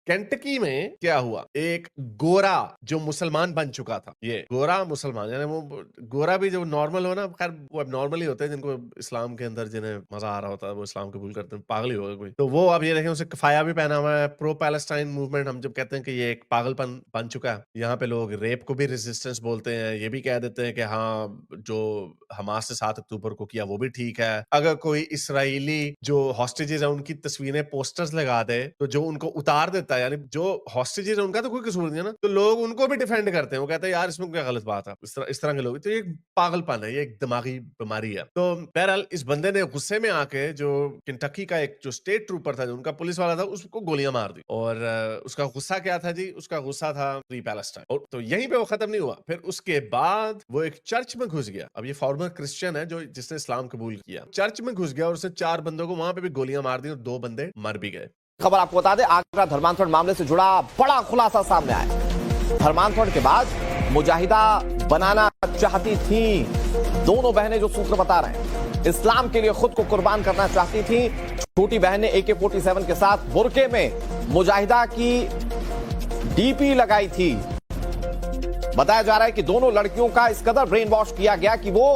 Kentucky में क्या हुआ, एक गोरा जो मुसलमान बन चुका था, ये गोरा मुसलमान, यानी वो गोरा भी जो नॉर्मल हो ना, खैर वो अब नॉर्मल ही होते हैं जिनको इस्लाम के अंदर जिन्हें मजा आ रहा होता है वो इस्लाम कबूल करते हैं, पागल ही होगा कोई। तो वो अब ये देखें उसे कफाया भी पहना हुआ है। प्रो पैलेस्टाइन मूवमेंट हम जब कहते हैं कि ये एक पागलपन बन चुका है, यहाँ पे लोग रेप को भी रेजिस्टेंस बोलते हैं, ये भी कह देते हैं कि हाँ जो हमास ने 7 अक्टूबर को किया वो भी ठीक है। अगर कोई इसराइली जो हॉस्टेजेस है उनकी तस्वीरें पोस्टर्स लगा दे तो जो उनको उतार देता है, यानी जो हॉस्टेजेस है उनका तो कोई कसूर नहीं है ना, तो लोग उनको भी डिफेंड करते हैं। वो कहते हैं यार इसमें क्या गलत बात है। इस तरह के लोग, तो ये एक पागलपन है, ये एक दिमागी बीमारी है। तो बहरहाल इस बंदे ने गुस्से में आके जो केंटकी का एक जो स्टेट ट्रूपर था, जो उनका पुलिस वाला था, उसको गोलियां मार दी। और उसका गुस्सा क्या था जी? उसका गुस्सा था फ्री पैलेस्टाइन। और तो यहीं पे वो खत्म नहीं हुआ, फिर उसके बाद वो एक चर्च में घुस गया। अब ये फॉर्मर क्रिश्चियन है जो जिसने इस्लाम कबूल किया, चर्च में घुस गया और उसने 4 बंदों को वहां पे भी गोलियां मार दी और 2 बंदे मर भी गए। खबर आपको बता दें, आगरा धर्मांतरण मामले से जुड़ा बड़ा खुलासा सामने आया। धर्मांतरण के बाद मुजाहिदा बनाना चाहती थी दोनों बहनें, जो सूत्र बता रहे हैं, इस्लाम के लिए खुद को कुर्बान करना चाहती थी। छोटी बहन ने AK-47 के साथ बुरके में मुजाहिदा की डीपी लगाई थी। बताया जा रहा है कि दोनों लड़कियों का इस कदर ब्रेन वॉश किया गया कि वो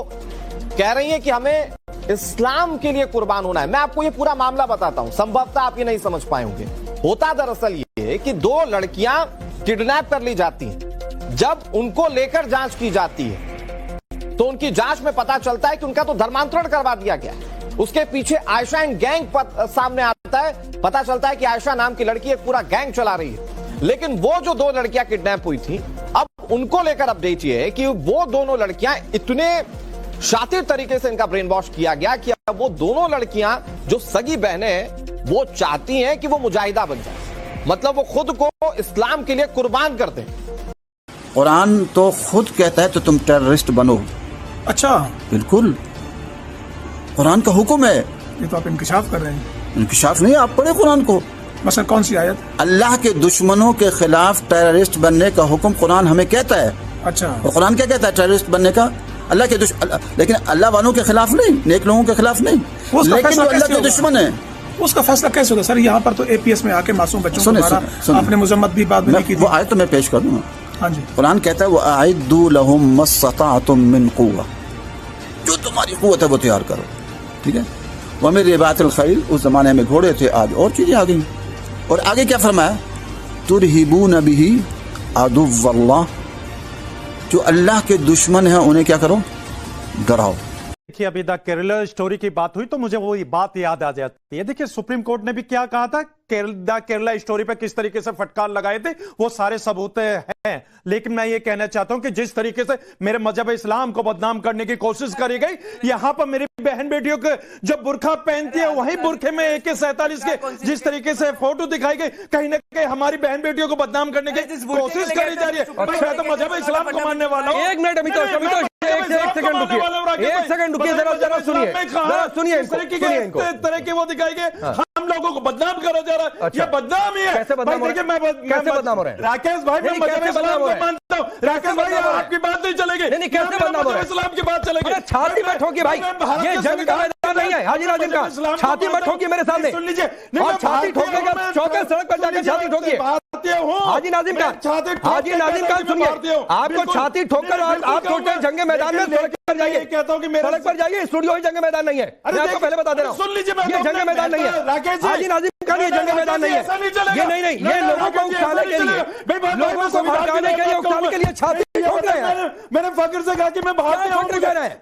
कह रही है कि हमें इस्लाम के लिए कुर्बान होना है। मैं आपको ये पूरा मामला बताता हूं, संभवतः आप ये नहीं समझ पाए होंगे। होता दरअसल ये है कि 2 लड़कियां किडनैप कर ली जाती हैं। जब उनको लेकर जांच की जाती है तो उनकी जांच में पता चलता है कि उनका तो धर्मांतरण करवा दिया गया। उसके पीछे आयशा एंड गैंग सामने आता है। पता चलता है कि आयशा नाम की लड़की एक पूरा गैंग चला रही है। लेकिन वो जो 2 लड़कियां किडनैप हुई थी, अब उनको लेकर अपडेट ये है कि वो दोनों लड़कियां इतने शातिर तरीके से इनका ब्रेन वॉश किया गया कि अब वो दोनों लड़कियां जो सगी बहनें हैं वो चाहती हैं कि वो मुजाहिदा बन जाए, मतलब वो खुद को इस्लाम के लिए कुर्बान कर दें। कुरान तो खुद कहता है तो तुम टेररिस्ट बनो। अच्छा, बिल्कुल कुरान का हुक्म है। ये तो आप इंकिशाफ कर रहे हैं। इंकिशाफ नहीं, आप पढ़े कुरान को। मसलन कौन सी आयत? अल्लाह के दुश्मनों के खिलाफ टेररिस्ट बनने का हुक्म कुरान हमें कहता है। अच्छा, और कुरान क्या कहता है टेररिस्ट बनने का? अल्लाह के लेकिन अल्लाह वालों के खिलाफ नहीं, नेक लोगों के खिलाफ नहीं, लेकिन जो अल्लाह के दुश्मन है उसका फैसला कैसे होगा? सर यहाँ पर तो APS में आके मासूम बच्चों को मारा, आपने मुजम्मत भी बात नहीं की थी। वो आयत तो मैं पेश कर दूंगा। हाँ जी, कुरान कहता है वअइद्दू लहुम मस्तताअतुम मिन कुव्वा, जो तुम्हारी कुव्वत है वो तैयार करो। ठीक है, वमिन रिबातिल खैल, उस जमाने में घोड़े थे, आज और चीजें आ गई। और आगे क्या फरमाया? तुरहिबून बिही अदुव्वल्लाह, जो अल्लाह के दुश्मन है उन्हें क्या करो? डराओ। देखिए, अभी द केरला स्टोरी की बात हुई तो मुझे वो बात याद आ जाती है। देखिए, सुप्रीम कोर्ट ने भी क्या कहा था, केरला स्टोरी पे किस तरीके से फटकार लगाए थे, वो सारे सबूत हैं। लेकिन मैं ये कहना चाहता हूं कि जिस तरीके से मेरे मजहब इस्लाम को बदनाम करने की कोशिश करी गई, यहां पर मेरी बहन बेटियों को जो बुरखा पहनती है वही बुरखे में AK-47 के जिस तरीके से फोटो दिखाई गई, कहीं ना कहीं हमारी बहन बेटियों को बदनाम करने की कोशिश करी जा रही है। मैं तो मजहब इस्लाम को मानने वाला हूं। एक मिनट एक सेकंड रुकिए, जरा सुनिए इनको। तरह के वो दिखाई गए, हम लोगों को बदनाम करा जा रहा है। ये बदनाम ही है। कैसे बदनाम हो रहा है? कैसे बदनाम हो रहा है? राकेश भाई, मैं मजहब इस्लाम को मानता हूं। राकेश भाई, आपकी बात नहीं चलेगी। नहीं, कैसे बदनाम हो रहा है? इस्लाम की बात चलेगी। छाती में ठोकी भाई, ये जंग का मैदान नहीं है। हाजी नाजिम खान, छाती में ठोकी मेरे सामने। सुन लीजिए, और छाती ठोकेगा, चौके सड़क पर जाकर छाती ठोकिए। हाजी नाजिम खान, हाजी नाजिम खान सुनिए, आपको छाती ठोकर आप छोटे जंग मैदान में सड़क पर जाइए। कहता हूं कि मेरे सड़क पर जाइए, स्टूडियो ही जंग मैदान नहीं है। मैं आपको पहले बता दे रहा हूं, सुन लीजिए, ये जंग मैदान नहीं है। हाजी नाजिम खान, ये जंग मैदान नहीं है। ये नहीं, ये लोगों को उकसाने के लिए, लोगों को भड़काने के लिए, उकसाने के लिए छाती ठोक रहे हैं। मैंने फख्र से कहा कि मैं भारतीय हूं।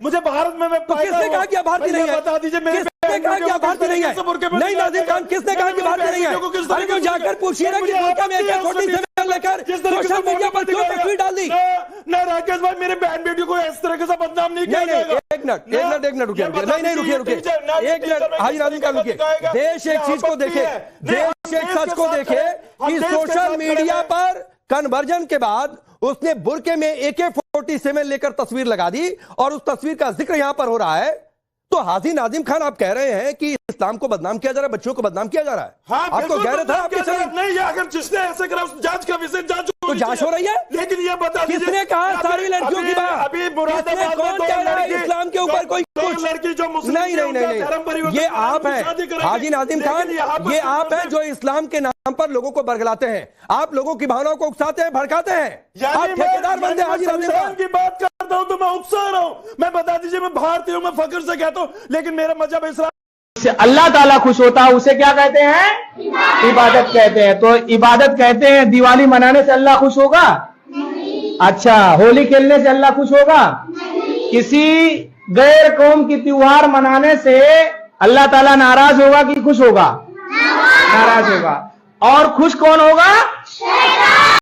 मुझे भारत में मैं किसने कहा कि आप भारतीय नहीं है? बता दीजिए, किसने कहा कि आप भारतीय नहीं है? नहीं नाजिम खान, किसने कहा कि भारतीय नहीं है? अरे तो जाकर पूछिए ना कि बुरका में AK-47 लेकर सोशल मीडिया पर क्यों तस्वीर डाल दी? ना राकेश भाई, मेरे बहन बेटियों को इस तरह से बदनाम नहीं किया जाएगा। एक मिनट रुकिए, नहीं रुकिए, एक मिनट हाजी नाजिम खान रुकिए। देश एक चीज को देखे, देश एक सच को देखे कि सोशल मीडिया पर कन्वर्जन के बाद उसने बुरके में AK-47 लेकर तस्वीर लगा दी और उस तस्वीर का जिक्र यहां पर हो रहा है। तो हाजी नाजिम खान, आप कह रहे हैं कि इस्लाम को बदनाम किया जा रहा है, बच्चों को बदनाम किया जा रहा है। हाँ, आपको गैरत है? आपके नहीं, अगर जिसने ऐसे करा जांच का विषय जांच तो जांच हो रही है। लेकिन ये बता दीजिए किसने कहा सारी लड़कियों की बात? अभी मुरादाबाद कौन कह रहा है इस्लाम के ऊपर कोई कुछ? लड़की जो नहीं, ये आप हैं हाजी नाजिम खान, ये आप हैं जो इस्लाम के नाम पर लोगों को बरगलाते हैं, आप लोगों की भावनाओं को उकसाते हैं, भड़काते हैं। आप ठेकेदार बनते हैं हाजी नाजिम खान की बात करता हूं तो मैं उकसा रहा हूं। मैं बता दीजिए, मैं भारतीय हूं, मैं फख्र से कहता हूं, लेकिन मेरा मजहब इस्लाम से अल्लाह ताला खुश होता है उसे क्या कहते हैं? इबादत कहते हैं। तो इबादत कहते हैं दिवाली मनाने से अल्लाह खुश होगा? अच्छा, होली खेलने से अल्लाह खुश होगा? किसी गैर कौम की त्योहार मनाने से अल्लाह ताला नाराज होगा कि खुश होगा? नाराज होगा। और खुश कौन होगा?